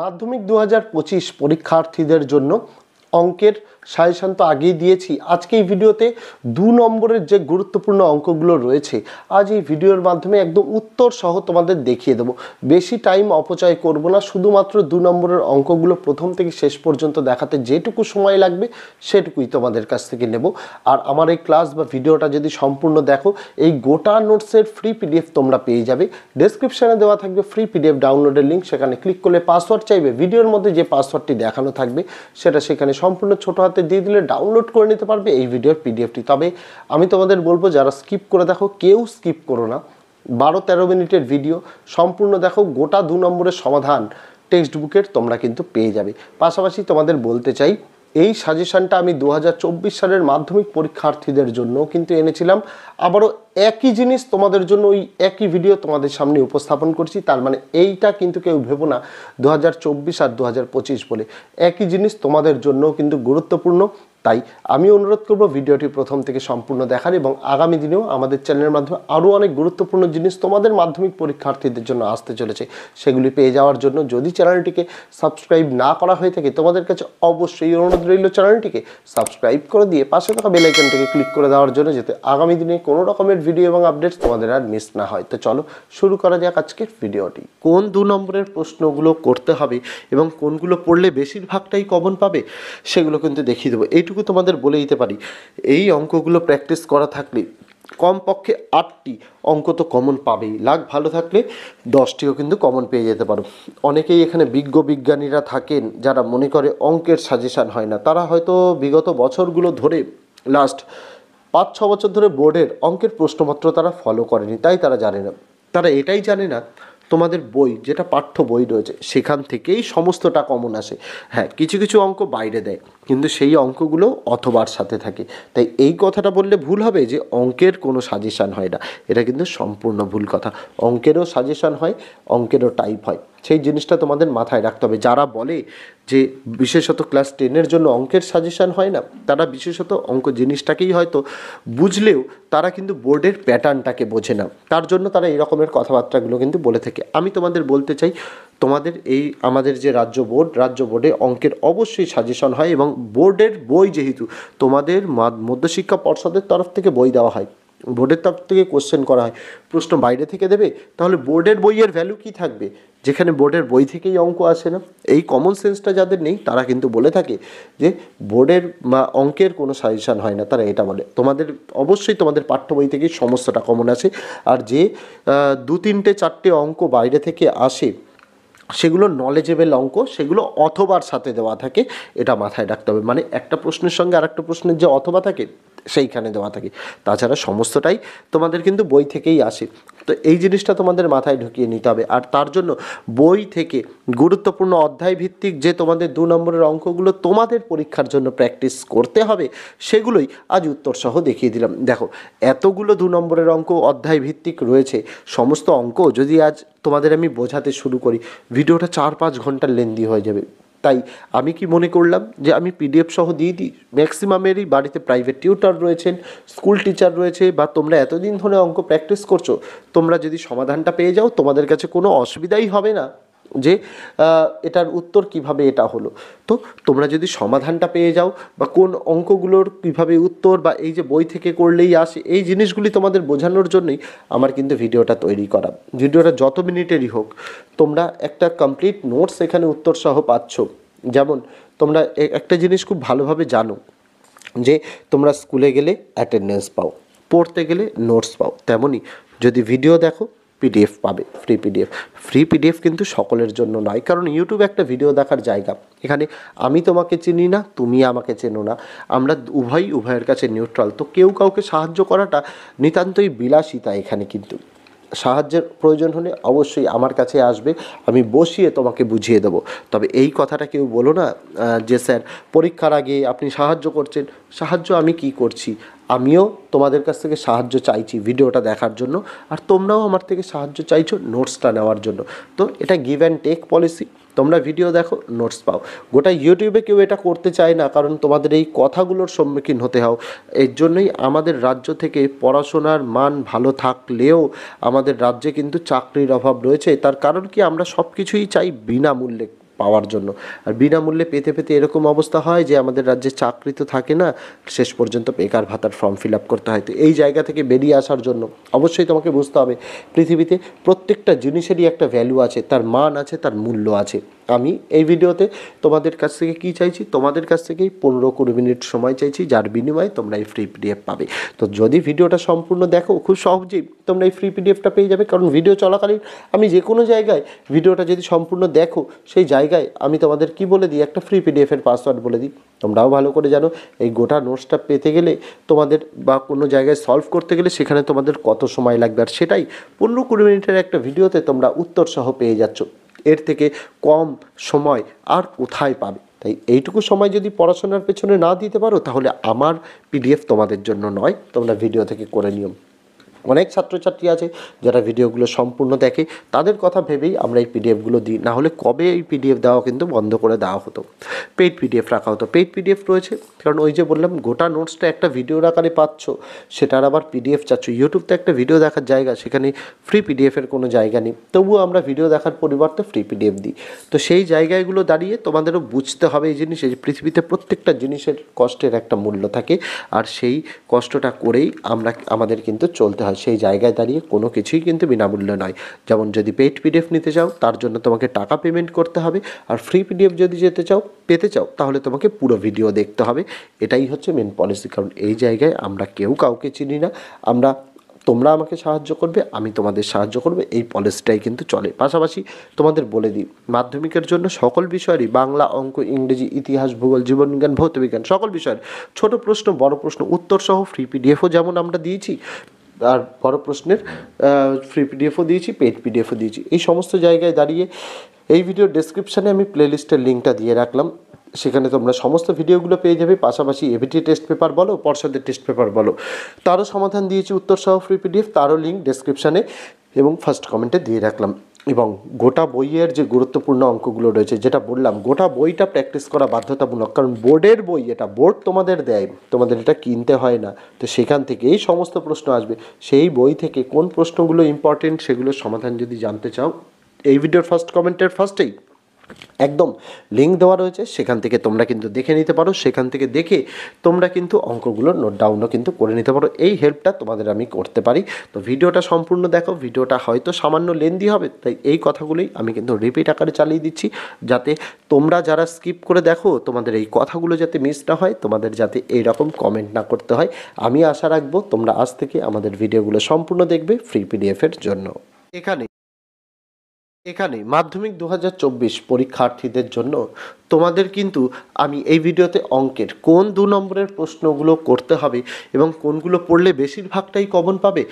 মাধ্যমিক 2025 পরীক্ষার্থীদের জন্য অঙ্কের সাজেশন তো আগেই দিয়েছি। আজকে এই ভিডিওতে 2 নম্বরের যে গুরুত্বপূর্ণ অঙ্কগুলো রয়েছে আজ এই ভিডিওর মাধ্যমে একদম উত্তর সহ তোমাদের দেখিয়ে দেবো। বেশি টাইম অপচয় করব না, শুধুমাত্র 2 নম্বরের অঙ্কগুলো প্রথম থেকে শেষ পর্যন্ত দেখাতে যেটুকু সময় লাগবে সেটুকুই তোমাদের কাছ থেকে নেব। আর আমার এই ক্লাস বা ভিডিওটা যদি সম্পূর্ণ দেখো, এই গোটা নোটসের ফ্রি পিডিএফ তোমরা পেয়ে যাবে। ডেসক্রিপশনে দেওয়া থাকবে ফ্রি পিডিএফ ডাউনলোডের লিঙ্ক, সেখানে ক্লিক করলে পাসওয়ার্ড চাইবে, ভিডিওর মধ্যে যে পাসওয়ার্ডটি দেখানো থাকবে সেটা সেখানে সম্পূর্ণ ছোট হাতে দিয়ে দিলে ডাউনলোড করে নিতে পারবে এই ভিডিওর পিডিএফটি। তবে আমি তোমাদের বলবো, যারা স্কিপ করে দেখো কেউ স্কিপ করো না, 12-13 মিনিটের ভিডিও সম্পূর্ণ দেখো, গোটা 2 নম্বরের সমাধান টেক্সট বুকের তোমরা কিন্তু পেয়ে যাবে। পাশাপাশি তোমাদের বলতে চাই, এই সাজেশনটা আমি 2024 সালের মাধ্যমিক পরীক্ষার্থীদের জন্য কিন্তু এনেছিলাম। আবারও একই জিনিস তোমাদের জন্য ওই একই ভিডিও তোমাদের সামনে উপস্থাপন করছি। তার মানে এইটা কিন্তু কেউ ভেবো না 2024 আর 2025 বলে, একই জিনিস তোমাদের জন্য কিন্তু গুরুত্বপূর্ণ। তাই আমি অনুরোধ করব ভিডিওটি প্রথম থেকে সম্পূর্ণ দেখার, এবং আগামী দিনেও আমাদের চ্যানেলের মাধ্যমে আরও অনেক গুরুত্বপূর্ণ জিনিস তোমাদের মাধ্যমিক পরীক্ষার্থীদের জন্য আসতে চলেছে, সেগুলি পেয়ে যাওয়ার জন্য যদি চ্যানেলটিকে সাবস্ক্রাইব না করা হয়ে থাকে তোমাদের কাছে অবশ্যই অনুরোধ রইল চ্যানেলটিকে সাবস্ক্রাইব করে দিয়ে পাশে থাকা বেল আইকনটিকে ক্লিক করে দেওয়ার জন্য, যাতে আগামী দিনে কোনো রকমের ভিডিও এবং আপডেটস তোমাদের আর মিস না হয়। তো চলো শুরু করা যাক আজকের ভিডিওটি। কোন 2 নম্বরের প্রশ্নগুলো করতে হবে এবং কোনগুলো পড়লে বেশিরভাগটাই কমন পাবে সেগুলো কিন্তু দেখিয়ে দেবো। এইটুকু তোমাদের বলে দিতে পারি, এই অঙ্কগুলো প্র্যাকটিস করা থাকলে কমপক্ষে 8টি অঙ্ক তো কমন পাবেই, লাগ ভালো থাকলে 10টিও কিন্তু কমন পেয়ে যেতে পারো। অনেকেই এখানে বিজ্ঞানীরা থাকেন যারা মনে করে অঙ্কের সাজেশান হয় না, তারা হয়তো বিগত বছরগুলো ধরে লাস্ট 5-6 বছর ধরে বোর্ডের অঙ্কের প্রশ্নপত্র তারা ফলো করেনি, তাই তারা জানে না। তারা এটাই জানে না তোমাদের বই, যেটা পাঠ্য বই রয়েছে সেখান থেকেই সমস্তটা কমন আসে। হ্যাঁ, কিছু কিছু অঙ্ক বাইরে দেয়, কিন্তু সেই অঙ্কগুলো অথবার সাথে থাকে। তাই এই কথাটা বললে ভুল হবে যে অঙ্কের কোনো সাজেশান হয় না, এটা কিন্তু সম্পূর্ণ ভুল কথা। অঙ্কেরও সাজেশান হয়, অঙ্কেরও টাইপ হয়, সেই জিনিসটা তোমাদের মাথায় রাখতে হবে। যারা বলে যে বিশেষত ক্লাস 10-এর জন্য অঙ্কের সাজেশান হয় না, তারা বিশেষত অঙ্ক জিনিসটাকেই হয়তো বুঝলেও তারা কিন্তু বোর্ডের প্যাটার্নটাকে বোঝে না, তার জন্য তারা এই রকমের কথাবার্তাগুলো কিন্তু বলে থাকে। আমি তোমাদের বলতে চাই, তোমাদের এই আমাদের যে রাজ্য বোর্ডে অঙ্কের অবশ্যই সাজেশন হয়, এবং বোর্ডের বই যেহেতু তোমাদের মধ্যশিক্ষা পর্ষদের তরফ থেকে বই দেওয়া হয়, বোর্ডের তরফ থেকে কোশ্চেন করা হয়, প্রশ্ন বাইরে থেকে দেবে, তাহলে বোর্ডের বইয়ের ভ্যালু কি থাকবে যেখানে বোর্ডের বই থেকেই অঙ্ক আসে না? এই কমন সেন্সটা যাদের নেই তারা কিন্তু বলে থাকে যে বোর্ডের অঙ্কের কোনো সাজেশান হয় না, তারা এটা বলে। তোমাদের অবশ্যই তোমাদের পাঠ্য বই থেকেই সমস্তটা কমন আসে, আর যে 2-3-4টে অঙ্ক বাইরে থেকে আসে সেগুলো নলেজেবল অঙ্ক, সেগুলো অথবার সাথে দেওয়া থাকে, এটা মাথায় রাখতে হবে। মানে একটা প্রশ্নের সঙ্গে আরেকটা প্রশ্নের যে অথবা থাকে সেইখানে দেওয়া থাকে, তাছাড়া সমস্তটাই তোমাদের কিন্তু বই থেকেই আসে। তো এই জিনিসটা তোমাদের মাথায় ঢুকিয়ে নিতে হবে। আর তার জন্য বই থেকে গুরুত্বপূর্ণ অধ্যায় ভিত্তিক যে তোমাদের 2 নম্বরের অঙ্কগুলো তোমাদের পরীক্ষার জন্য প্র্যাকটিস করতে হবে, সেগুলোই আজ উত্তর সহ দেখিয়ে দিলাম। দেখো, এতগুলো 2 নম্বরের অঙ্ক অধ্যায় ভিত্তিক রয়েছে, সমস্ত অঙ্ক যদি আজ তোমাদের আমি বোঝাতে শুরু করি ভিডিওটা 4-5 ঘন্টার লেন্দি হয়ে যাবে। তাই আমি কি মনে করলাম যে আমি পিডিএফ সহ দিয়ে দিই। ম্যাক্সিমামেরই বাড়িতে প্রাইভেট টিউটর রয়েছেন, স্কুল টিচার রয়েছে, বা তোমরা এতদিন ধরে অঙ্ক প্র্যাকটিস করছো, তোমরা যদি সমাধানটা পেয়ে যাও তোমাদের কাছে কোনো অসুবিধাই হবে না যে এটার উত্তর কিভাবে এটা হলো। তো তোমরা যদি সমাধানটা পেয়ে যাও, বা কোন অঙ্কগুলোর কিভাবে উত্তর, বা এই যে বই থেকে করলেই আসে, এই জিনিসগুলি তোমাদের বোঝানোর জন্যই আমার কিন্তু ভিডিওটা তৈরি করা। ভিডিওটা যত মিনিটেরই হোক, তোমরা একটা কমপ্লিট নোটস এখানে উত্তর সহ পাচ্ছ। যেমন তোমরা একটা জিনিস খুব ভালোভাবে জানো যে তোমরা স্কুলে গেলে অ্যাটেন্ডেন্স পাও, পড়তে গেলে নোটস পাও, তেমনই যদি ভিডিও দেখো পিডিএফ পাবে, ফ্রি পিডিএফ কিন্তু সকলের জন্য নয়, কারণ ইউটিউব একটা ভিডিও দেখার জায়গা। এখানে আমি তোমাকে চিনি না, তুমি আমাকে চেনো না, আমরা উভয়ের কাছে নিউট্রাল। তো কেউ কাউকে সাহায্য করাটা নিতান্তই বিলাসিতা। এখানে কিন্তু সাহায্যের প্রয়োজন হলে অবশ্যই আমার কাছে আসবে, আমি বসিয়ে তোমাকে বুঝিয়ে দেবো। তবে এই কথাটা কেউ বলো না যে স্যার পরীক্ষার আগে আপনি সাহায্য করছেন। সাহায্য আমি কি করছি? আমিও তোমাদের কাছ থেকে সাহায্য চাইছি ভিডিওটা দেখার জন্য, আর তোমরাও আমার থেকে সাহায্য চাইছো নোটসটা নেওয়ার জন্য। তো এটা গিভ অ্যান্ড টেক পলিসি। তোমরা ভিডিও দেখো, নোটস পাও। গোটা ইউটিউবে কেউ এটা করতে চায় না, কারণ তোমাদের এই কথাগুলোর সম্মুখীন হতে হও। এর জন্যই আমাদের রাজ্য থেকে পড়াশোনার মান ভালো থাকলেও আমাদের রাজ্যে কিন্তু চাকরির অভাব রয়েছে। তার কারণ কি, আমরা সব কিছুই চাই বিনামূল্যে পাওয়ার জন্য। আর বিনামূল্যে পেতে পেতে এরকম অবস্থা হয় যে আমাদের রাজ্যে চাকরি তো থাকে না, শেষ পর্যন্ত বেকার ভাতার ফর্ম ফিল আপ করতে হয়। তো এই জায়গা থেকে বেরিয়ে আসার জন্য অবশ্যই তোমাকে বুঝতে হবে পৃথিবীতে প্রত্যেকটা জিনিসেরই একটা ভ্যালু আছে, তার মান আছে, তার মূল্য আছে। আমি এই ভিডিওতে তোমাদের কাছ থেকে কি চাইছি, তোমাদের কাছ থেকেই 15-20 মিনিট সময় চাইছি, যার বিনিময়ে তোমরা এই ফ্রি পিডিএফ পাবে। তো যদি ভিডিওটা সম্পূর্ণ দেখো, খুব সহজেই তোমরা এই ফ্রি পিডিএফটা পেয়ে যাবে। কারণ ভিডিও চলাকালীন আমি যে কোনো জায়গায় ভিডিওটা যদি সম্পূর্ণ দেখো, সেই জায়গায় আমি তোমাদের কি বলে দিই, একটা ফ্রি পিডিএফের পাসওয়ার্ড বলে দিই। তোমরাও ভালো করে জানো এই গোটা নোটসটা পেতে গেলে তোমাদের, বা কোনো জায়গায় সলভ করতে গেলে সেখানে তোমাদের কত সময় লাগবে, আর সেটাই 15-20 মিনিটের একটা ভিডিওতে তোমরা উত্তর সহ পেয়ে যাচ্ছ। এর থেকে কম সময় আর কোথায় পাবে? তাই এইটুকু সময় যদি পড়াশোনার পেছনে না দিতে পারো, তাহলে আমার পিডিএফ তোমাদের জন্য নয়, তোমরা ভিডিও থেকে করে নিও। অনেক ছাত্রছাত্রী আছে যারা ভিডিওগুলো সম্পূর্ণ দেখে, তাদের কথা ভেবেই আমরা এই পিডিএফগুলো দিই, না হলে কবে এই পিডিএফ দেওয়া কিন্তু বন্ধ করে দেওয়া হতো, পেইড পিডিএফ রাখা হতো। পেইড পিডিএফ রয়েছে কারণ ওই যে বললাম, গোটা নোটসটা একটা ভিডিওর আকারে পাচ্ছ, সেটার আবার পিডিএফ চাচ্ছ। ইউটিউব তো একটা ভিডিও দেখার জায়গা, সেখানে ফ্রি পিডিএফের কোনো জায়গা নেই, তবুও আমরা ভিডিও দেখার পরিবর্তে ফ্রি পিডিএফ দিই। তো সেই জায়গাগুলো দাঁড়িয়ে তোমাদেরও বুঝতে হবে এই জিনিসে, যে পৃথিবীতে প্রত্যেকটা জিনিসের কষ্টের একটা মূল্য থাকে, আর সেই কষ্টটা করেই আমাদের কিন্তু চলতে হয়। সেই জায়গায় দাঁড়িয়ে কোনো কিছুই কিন্তু বিনামূল্যে নয়। যেমন যদি পেইড পিডিএফ নিতে চাও, তার জন্য তোমাকে টাকা পেমেন্ট করতে হবে, আর ফ্রি পিডিএফ যদি পেতে চাও তাহলে তোমাকে পুরো ভিডিও দেখতে হবে। এটাই হচ্ছে মেন পলিসি। কারণ এই জায়গায় আমরা কেউ কাউকে চিনি না, তোমরা আমাকে সাহায্য করবে, আমি তোমাদের সাহায্য করবে, এই পলিসিটাই কিন্তু চলে। পাশাপাশি তোমাদের বলে দিই, মাধ্যমিকের জন্য সকল বিষয়েরই বাংলা, অঙ্ক, ইংরেজি, ইতিহাস, ভূগোল, জীবনবিজ্ঞান, ভৌতবিজ্ঞান সকল বিষয়ের ছোট প্রশ্ন, বড় প্রশ্ন উত্তর সহ ফ্রি পিডিএফও যেমন আমরা দিয়েছি, আর বড় প্রশ্নের ফ্রি পিডিএফও দিয়েছি, পেড পিডিএফও দিয়েছি। এই সমস্ত জায়গায় দাঁড়িয়ে এই ভিডিওর ডেসক্রিপশানে আমি প্লেলিস্টের লিঙ্কটা দিয়ে রাখলাম, সেখানে তোমরা সমস্ত ভিডিওগুলো পেয়ে যাবে। পাশাপাশি এবিটি টেস্ট পেপার বলো, পর্ষদের টেস্ট পেপার বলো, তারও সমাধান দিয়েছি উত্তর সহ ফ্রি পিডিএফ, তারও লিঙ্ক ডেসক্রিপশানে এবং ফার্স্ট কমেন্টে দিয়ে রাখলাম। এবং গোটা বইয়ের যে গুরুত্বপূর্ণ অঙ্কগুলো রয়েছে, যেটা বললাম, গোটা বইটা প্র্যাকটিস করা বাধ্যতামূলক। কারণ বোর্ডের বই, এটা বোর্ড তোমাদের দেয়, তোমাদের এটা কিনতে হয় না। তো সেখান থেকে এই সমস্ত প্রশ্ন আসবে, সেই বই থেকে কোন প্রশ্নগুলো ইম্পর্টেন্ট সেগুলোর সমাধান যদি জানতে চাও, এই ভিডিওর ফার্স্ট কমেন্টের ফার্স্টেই একদম লিঙ্ক দেওয়া রয়েছে, সেখান থেকে তোমরা কিন্তু দেখে নিতে পারো। সেখান থেকে দেখে তোমরা কিন্তু অঙ্কগুলোর নোট ডাউনও কিন্তু করে নিতে পারো। এই হেল্পটা তোমাদের আমি করতে পারি। তো ভিডিওটা সম্পূর্ণ দেখো, ভিডিওটা হয়তো সামান্য লেন্দি হবে, তাই এই কথাগুলোই আমি কিন্তু রিপিট আকারে চালিয়ে দিচ্ছি, যাতে তোমরা যারা স্কিপ করে দেখো, তোমাদের এই কথাগুলো যাতে মিস না হয়, তোমাদের যাতে এইরকম কমেন্ট না করতে হয়। আমি আশা রাখবো তোমরা আজ থেকে আমাদের ভিডিওগুলো সম্পূর্ণ দেখবে ফ্রি পিডিএফের জন্য। এখানে মাধ্যমিক 2024 পরীক্ষার্থীদের জন্য তোমাদের কিন্তু আমি এই ভিডিওতে অঙ্কের কোন 2 নম্বরের প্রশ্নগুলো করতে হবে এবং কোনগুলো পড়লে বেশিরভাগটাই কমন পাবে,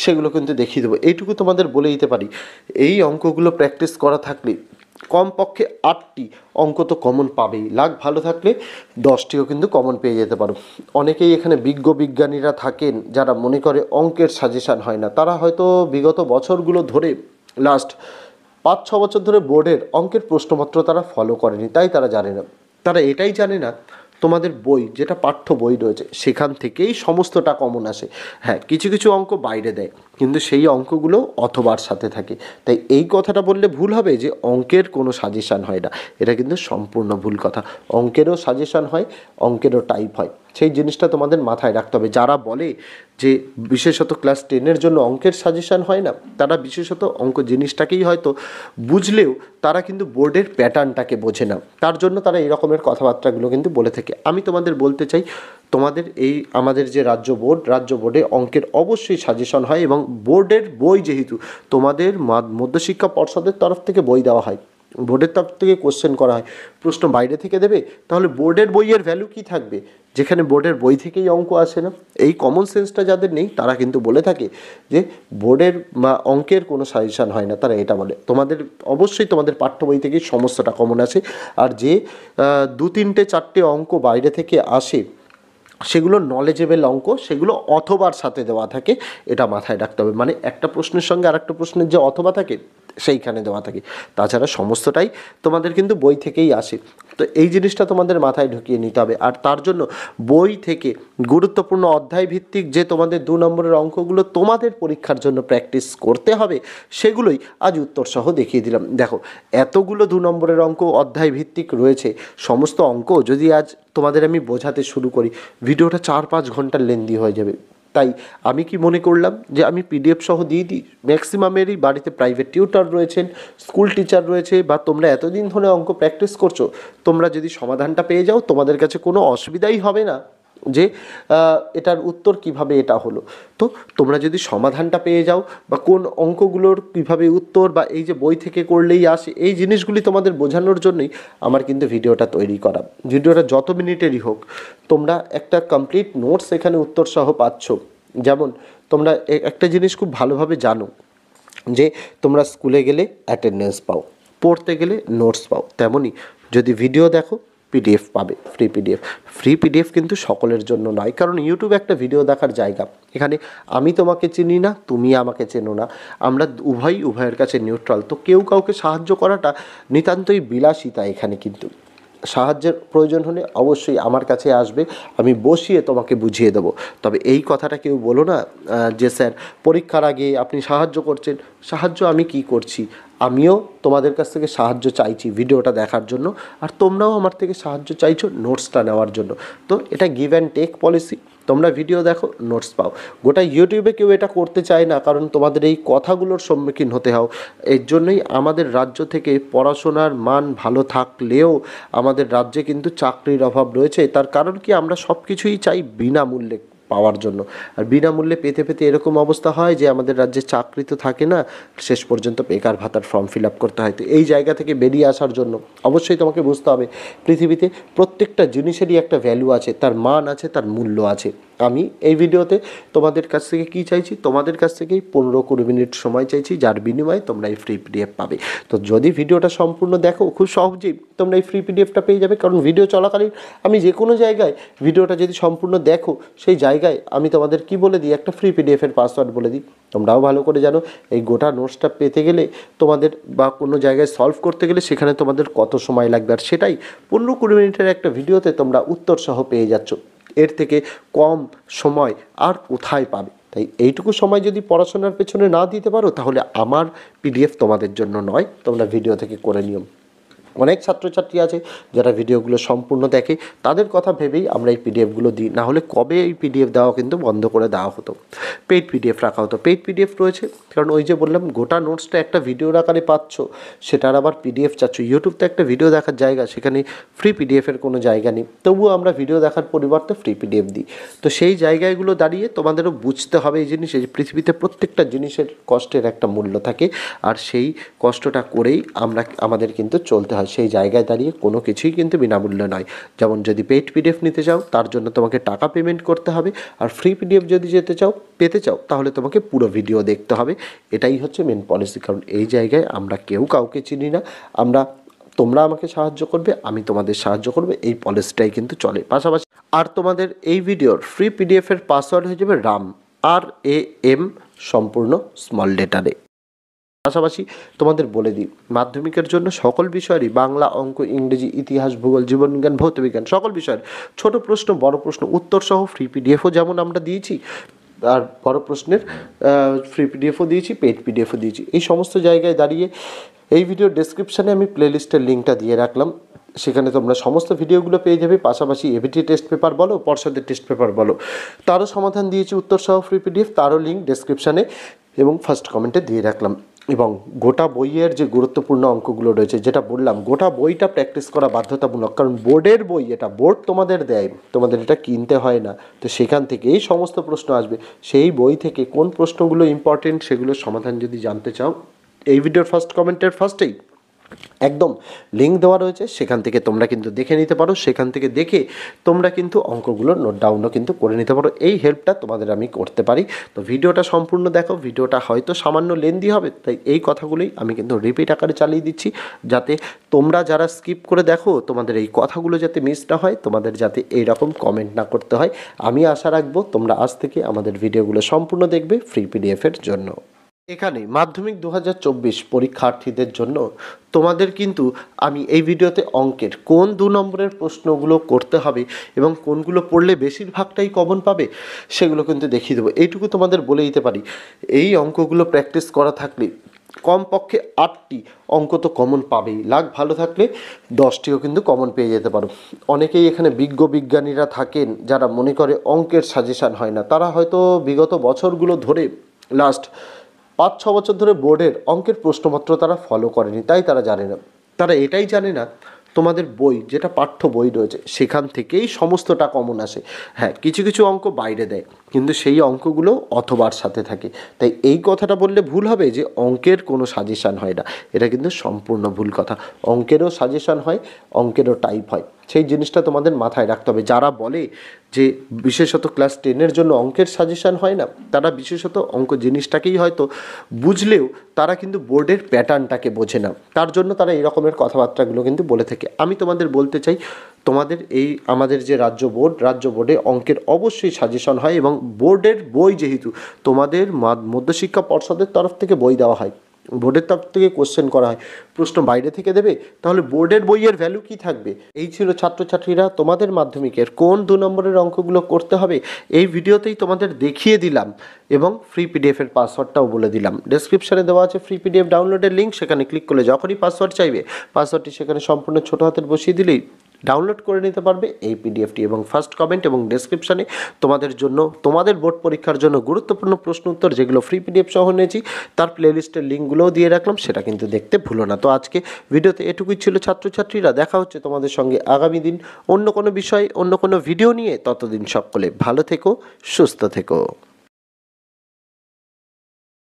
সেগুলো কিন্তু দেখিয়ে দেবো। এইটুকু তোমাদের বলে দিতে পারি, এই অঙ্কগুলো প্র্যাকটিস করা থাকলে কমপক্ষে 8টি অঙ্ক তো কমন পাবেই, লাক ভালো থাকলে 10টিও কিন্তু কমন পেয়ে যেতে পারো। অনেকেই এখানে বিজ্ঞানীরা থাকেন যারা মনে করে অঙ্কের সাজেশান হয় না, তারা হয়তো বিগত বছরগুলো ধরে লাস্ট 5-6 বছর ধরে বোর্ডের অঙ্কের প্রশ্নপত্র তারা ফলো করেনি, তাই তারা জানে না। তারা এটাই জানে না তোমাদের বই, যেটা পাঠ্য বই রয়েছে, সেখান থেকেই সমস্তটা কমন আসে। হ্যাঁ, কিছু কিছু অঙ্ক বাইরে দেয়, কিন্তু সেই অঙ্কগুলো অথবার সাথে থাকে। তাই এই কথাটা বললে ভুল হবে যে অঙ্কের কোনো সাজেশান হয় না, এটা কিন্তু সম্পূর্ণ ভুল কথা। অঙ্কেরও সাজেশান হয়, অঙ্কেরও টাইপ হয়, সেই জিনিসটা তোমাদের মাথায় রাখতে হবে। যারা বলে যে বিশেষত ক্লাস 10-এর জন্য অঙ্কের সাজেশান হয় না, তারা বিশেষত অঙ্ক জিনিসটাকেই হয়তো বুঝলেও তারা কিন্তু বোর্ডের প্যাটার্নটাকে বোঝে না, তার জন্য তারা এই রকমের কথাবার্তাগুলো কিন্তু বলে থাকে। আমি তোমাদের বলতে চাই, তোমাদের এই আমাদের যে রাজ্য বোর্ডে অঙ্কের অবশ্যই সাজেশন হয়, এবং বোর্ডের বই যেহেতু তোমাদের মধ্যশিক্ষা পর্ষদের তরফ থেকে বই দেওয়া হয়, বোর্ডের তরফ থেকে কোশ্চেন করা হয়, প্রশ্ন বাইরে থেকে দেবে, তাহলে বোর্ডের বইয়ের ভ্যালু কী থাকবে যেখানে বোর্ডের বই থেকেই অঙ্ক আসে না? এই কমন সেন্সটা যাদের নেই, তারা কিন্তু বলে থাকে যে বোর্ডের অঙ্কের কোনো সাজেশান হয় না, তারা এটা বলে। তোমাদের অবশ্যই তোমাদের পাঠ্য বই থেকেই সমস্তটা কমন আসে, আর যে 2-3-4টে অঙ্ক বাইরে থেকে আসে সেগুলো নলেজেবল অঙ্ক, সেগুলো অথবার সাথে দেওয়া থাকে, এটা মাথায় রাখতে হবে। মানে একটা প্রশ্নের সঙ্গে আরেকটা প্রশ্নের যে অথবা থাকে, সেইখানে দেওয়া থাকে। তাছাড়া সমস্তটাই তোমাদের কিন্তু বই থেকেই আসে। তো এই জিনিসটা তোমাদের মাথায় ঢুকিয়ে নিতে হবে। আর তার জন্য বই থেকে গুরুত্বপূর্ণ অধ্যায় ভিত্তিক যে তোমাদের 2 নম্বরের অঙ্কগুলো তোমাদের পরীক্ষার জন্য প্র্যাকটিস করতে হবে, সেগুলোই আজ উত্তর সহ দেখিয়ে দিলাম। দেখো, এতগুলো 2 নম্বরের অঙ্ক অধ্যায় ভিত্তিক রয়েছে, সমস্ত অঙ্ক যদি আজ তোমাদের আমি বোঝাতে শুরু করি, ভিডিওটা 4-5 ঘন্টার লেন্দি হয়ে যাবে। তাই আমি কি মনে করলাম যে আমি পিডিএফ সহ দিয়ে দিই। ম্যাক্সিমামেরই বাড়িতে প্রাইভেট টিউটর রয়েছেন, স্কুল টিচার রয়েছে, বা তোমরা এতদিন ধরে অঙ্ক প্র্যাকটিস করছো, তোমরা যদি সমাধানটা পেয়ে যাও, তোমাদের কাছে কোনো অসুবিধাই হবে না যে এটার উত্তর কিভাবে এটা হলো। তো তোমরা যদি সমাধানটা পেয়ে যাও, বা কোন অঙ্কগুলোর কিভাবে উত্তর, বা এই যে বই থেকে করলেই আসে, এই জিনিসগুলি তোমাদের বোঝানোর জন্যই আমার কিন্তু ভিডিওটা তৈরি করা। ভিডিওটা যত মিনিটেরই হোক, তোমরা একটা কমপ্লিট নোটস এখানে উত্তর সহ পাচ্ছ। যেমন তোমরা একটা জিনিস খুব ভালোভাবে জানো যে তোমরা স্কুলে গেলে অ্যাটেন্ডেন্স পাও, পড়তে গেলে নোটস পাও, তেমনই যদি ভিডিও দেখো পিডিএফ পাবে, ফ্রি পিডিএফ কিন্তু সকলের জন্য নয়, কারণ ইউটিউব একটা ভিডিও দেখার জায়গা। এখানে আমি তোমাকে চিনি না, তুমি আমাকে চেনো না, আমরা উভয়ের কাছে নিউট্রাল। তো কেউ কাউকে সাহায্য করাটা নিতান্তই বিলাসিতা। এখানে কিন্তু সাহায্যের প্রয়োজন হলে অবশ্যই আমার কাছে আসবে, আমি বসিয়ে তোমাকে বুঝিয়ে দেবো। তবে এই কথাটা কেউ বলো না যে স্যার পরীক্ষার আগে আপনি সাহায্য করছেন। সাহায্য আমি কি করছি, আমিও তোমাদের কাছ থেকে সাহায্য চাইছি ভিডিওটা দেখার জন্য, আর তোমরাও আমার থেকে সাহায্য চাইছো নোটসটা নেওয়ার জন্য। তো এটা গিভ অ্যান্ড টেক পলিসি। তোমরা ভিডিও দেখো, নোটস পাও। গোটা ইউটিউবে কেউ এটা করতে চায় না, কারণ তোমাদের এই কথাগুলোর সম্মুখীন হতে হও। এর জন্যই আমাদের রাজ্য থেকে পড়াশোনার মান ভালো থাকলেও আমাদের রাজ্যে কিন্তু চাকরির অভাব রয়েছে। তার কারণ কি, আমরা সব কিছুই চাই বিনামূল্যে পাওয়ার জন্য, আর বিনামূল্যে পেতে পেতে এরকম অবস্থা হয় যে আমাদের রাজ্যে চাকরি তো থাকে না, শেষ পর্যন্ত বেকার ভাতার ফর্ম ফিল আপ করতে হয়। তো এই জায়গা থেকে বেরিয়ে আসার জন্য অবশ্যই তোমাকে বুঝতে হবে পৃথিবীতে প্রত্যেকটা জিনিসেরই একটা ভ্যালু আছে, তার মান আছে, তার মূল্য আছে। আমি এই ভিডিওতে তোমাদের কাছ থেকে কী চাইছি, তোমাদের কাছ থেকেই 15-20 মিনিট সময় চাইছি, যার বিনিময়ে তোমরা এই ফ্রি পিডিএফ পাবে। তো যদি ভিডিওটা সম্পূর্ণ দেখো, খুব সহজেই তোমরা এই ফ্রি পিডিএফটা পেয়ে যাবে। কারণ ভিডিও চলাকালীন আমি যে কোনো জায়গায় ভিডিওটা যদি সম্পূর্ণ দেখো, সেই জায়গায় আমি তোমাদের কি বলে দিই, একটা ফ্রি পিডিএফের পাসওয়ার্ড বলে দিই। তোমরাও ভালো করে জানো এই গোটা নোটসটা পেতে গেলে তোমাদের, বা কোনো জায়গায় সলভ করতে গেলে সেখানে তোমাদের কত সময় লাগবে, আর সেটাই 15-20 মিনিটের একটা ভিডিওতে তোমরা উত্তর সহ পেয়ে যাচ্ছ। এর থেকে কম সময় আর কোথায় পাবে? তাই এইটুকু সময় যদি পড়াশোনার পেছনে না দিতে পারো, তাহলে আমার পিডিএফ তোমাদের জন্য নয়, তোমরা ভিডিও থেকে করে নিও। অনেক ছাত্রছাত্রী আছে যারা ভিডিওগুলো সম্পূর্ণ দেখে, তাদের কথা ভেবেই আমরা এই পিডিএফগুলো দিই, না হলে কবে এই পিডিএফ দেওয়া কিন্তু বন্ধ করে দেওয়া হতো, পেইড পিডিএফ রাখা হতো। পেইড পিডিএফ রয়েছে কারণ ওই যে বললাম, গোটা নোটসটা একটা ভিডিওর আকারে পাচ্ছ, সেটার আবার পিডিএফ চাচ্ছ। ইউটিউব তো একটা ভিডিও দেখার জায়গা, সেখানে ফ্রি পিডিএফের কোনো জায়গা নেই, তবুও আমরা ভিডিও দেখার পরিবর্তে ফ্রি পিডিএফ দিই। তো সেই জায়গাগুলো দাঁড়িয়ে তোমাদেরও বুঝতে হবে এই জিনিস, এই পৃথিবীতে প্রত্যেকটা জিনিসের কষ্টের একটা মূল্য থাকে, আর সেই কষ্টটা করেই আমাদের কিন্তু চলতে হয়। সেই জায়গায় দাঁড়িয়ে কোনো কিছুই কিন্তু বিনামূল্যে নয়। যেমন যদি পেইড পিডিএফ নিতে চাও, তার জন্য তোমাকে টাকা পেমেন্ট করতে হবে, আর ফ্রি পিডিএফ যদি পেতে চাও তাহলে তোমাকে পুরো ভিডিও দেখতে হবে। এটাই হচ্ছে মেন পলিসি। কারণ এই জায়গায় আমরা কেউ কাউকে চিনি না, তোমরা আমাকে সাহায্য করবে, আমি তোমাদের সাহায্য করবে, এই পলিসিটাই কিন্তু চলে। পাশাপাশি আর তোমাদের এই ভিডিওর ফ্রি পিডিএফের পাসওয়ার্ড হয়ে যাবে RAM, RAM, সম্পূর্ণ স্মল লেটারে। পাশাপাশি তোমাদের বলে দিই, মাধ্যমিকের জন্য সকল বিষয়েরই বাংলা, অঙ্ক, ইংরেজি, ইতিহাস, ভূগোল, জীবনবিজ্ঞান, ভৌতবিজ্ঞান সকল বিষয়ের ছোট প্রশ্ন, বড় প্রশ্ন উত্তর সহ ফ্রি পিডিএফও যেমন আমরা দিয়েছি, আর বড় প্রশ্নের ফ্রি পিডিএফও দিয়েছি, পেইড পিডিএফও দিয়েছি। এই সমস্ত জায়গায় দাঁড়িয়ে এই ভিডিওর ডেসক্রিপশানে আমি প্লেলিস্টের লিঙ্কটা দিয়ে রাখলাম, সেখানে তোমরা সমস্ত ভিডিওগুলো পেয়ে যাবে। পাশাপাশি এবিটি টেস্ট পেপার বলো, পর্ষদের টেস্ট পেপার বলো, তারও সমাধান দিয়েছি উত্তর সহ ফ্রি পিডিএফ, তারও লিঙ্ক ডেসক্রিপশানে এবং ফার্স্ট কমেন্টে দিয়ে রাখলাম। এবং গোটা বইয়ের যে গুরুত্বপূর্ণ অঙ্কগুলো রয়েছে, যেটা বললাম, গোটা বইটা প্র্যাকটিস করা বাধ্যতামূলক, কারণ বোর্ডের বই, এটা বোর্ড তোমাদের দেয়, তোমাদের এটা কিনতে হয় না। তো সেখান থেকেই সমস্ত প্রশ্ন আসবে, সেই বই থেকে কোন প্রশ্নগুলো ইম্পর্টেন্ট সেগুলোর সমাধান যদি জানতে চাও, এই ভিডিওর ফার্স্ট কমেন্টের ফার্স্টেই একদম লিঙ্ক দেওয়া রয়েছে, সেখান থেকে তোমরা কিন্তু দেখে নিতে পারো। সেখান থেকে দেখে তোমরা কিন্তু অঙ্কগুলোর নোট ডাউনও কিন্তু করে নিতে পারো। এই হেল্পটা তোমাদের আমি করতে পারি। তো ভিডিওটা সম্পূর্ণ দেখো, ভিডিওটা হয়তো সামান্য লেন্দি হবে, তাই এই কথাগুলোই আমি কিন্তু রিপিট আকারে চালিয়ে দিচ্ছি, যাতে তোমরা যারা স্কিপ করে দেখো, তোমাদের এই কথাগুলো যাতে মিস না হয়, তোমাদের যাতে এইরকম কমেন্ট না করতে হয়। আমি আশা রাখবো তোমরা আজ থেকে আমাদের ভিডিওগুলো সম্পূর্ণ দেখবে ফ্রি পিডিএফের জন্য। এখানে মাধ্যমিক 2024 পরীক্ষার্থীদের জন্য তোমাদের কিন্তু আমি এই ভিডিওতে অঙ্কের কোন 2 নম্বরের প্রশ্নগুলো করতে হবে এবং কোনগুলো পড়লে বেশিরভাগটাই কমন পাবে সেগুলো কিন্তু দেখিয়ে দেবো। এইটুকু তোমাদের বলে দিতে পারি, এই অঙ্কগুলো প্র্যাকটিস করা থাকলে কমপক্ষে 8টি অঙ্ক তো কমন পাবেই, লাক ভালো থাকলে 10টিও কিন্তু কমন পেয়ে যেতে পারো। অনেকেই এখানে বিজ্ঞ বিজ্ঞানীরা থাকেন যারা মনে করে অঙ্কের সাজেশান হয় না, তারা হয়তো বিগত বছরগুলো ধরে লাস্ট 5-6 বছর ধরে বোর্ডের অঙ্কের প্রশ্নপত্র তারা ফলো করেনি, তাই তারা জানে না। তারা এটাই জানে না তোমাদের বই যেটা পাঠ্য বই রয়েছে সেখান থেকেই সমস্তটা কমন আসে। হ্যাঁ, কিছু কিছু অঙ্ক বাইরে দেয়, কিন্তু সেই অঙ্কগুলো অথবার সাথে থাকে। তাই এই কথাটা বললে ভুল হবে যে অঙ্কের কোনো সাজেশান হয় না, এটা কিন্তু সম্পূর্ণ ভুল কথা। অঙ্কেরও সাজেশান হয়, অঙ্কেরও টাইপ হয়, সেই জিনিসটা তোমাদের মাথায় রাখতে হবে। যারা বলে যে বিশেষত ক্লাস 10-এর জন্য অঙ্কের সাজেশান হয় না, তারা বিশেষত অঙ্ক জিনিসটাকেই হয়তো বুঝলেও তারা কিন্তু বোর্ডের প্যাটার্নটাকে বোঝে না, তার জন্য তারা এই রকমের কথাবার্তাগুলো কিন্তু বলে থাকে। আমি তোমাদের বলতে চাই, তোমাদের এই আমাদের যে রাজ্য বোর্ডে অঙ্কের অবশ্যই সাজেশন হয়, এবং বোর্ডের বই যেহেতু তোমাদের মধ্যশিক্ষা পর্ষদের তরফ থেকে বই দেওয়া হয়, বোর্ডের তরফ থেকে কোশ্চেন করা হয়, প্রশ্ন বাইরে থেকে দেবে, তাহলে বোর্ডের বইয়ের ভ্যালু কি থাকবে? এই ছিল ছাত্রছাত্রীরা তোমাদের মাধ্যমিকের কোন 2 নম্বরের অঙ্কগুলো করতে হবে এই ভিডিওতেই তোমাদের দেখিয়ে দিলাম, এবং ফ্রি পিডিএফের পাসওয়ার্ডটাও বলে দিলাম। ডেসক্রিপশানে দেওয়া আছে ফ্রি পিডিএফ ডাউনলোডের লিঙ্ক, সেখানে ক্লিক করলে যখনই পাসওয়ার্ড চাইবে পাসওয়ার্ডটি সেখানে সম্পূর্ণ ছোটো হাতের বসিয়ে দিলেই ডাউনলোড করে নিতে পারবে এই পিডিএফটি। এবং ফার্স্ট কমেন্ট এবং ডেসক্রিপশানে তোমাদের জন্য তোমাদের বোর্ড পরীক্ষার জন্য গুরুত্বপূর্ণ প্রশ্ন উত্তর যেগুলো ফ্রি পিডিএফ সহ নিয়েছি তার প্লেলিস্টের লিঙ্কগুলোও দিয়ে রাখলাম, সেটা কিন্তু দেখতে ভুলো না। তো আজকে ভিডিওতে এটুকুই ছিল ছাত্রছাত্রীরা, দেখা হচ্ছে তোমাদের সঙ্গে আগামী দিন অন্য কোনো বিষয় অন্য কোনো ভিডিও নিয়ে। ততদিন সকলে ভালো থেকো, সুস্থ থেকো।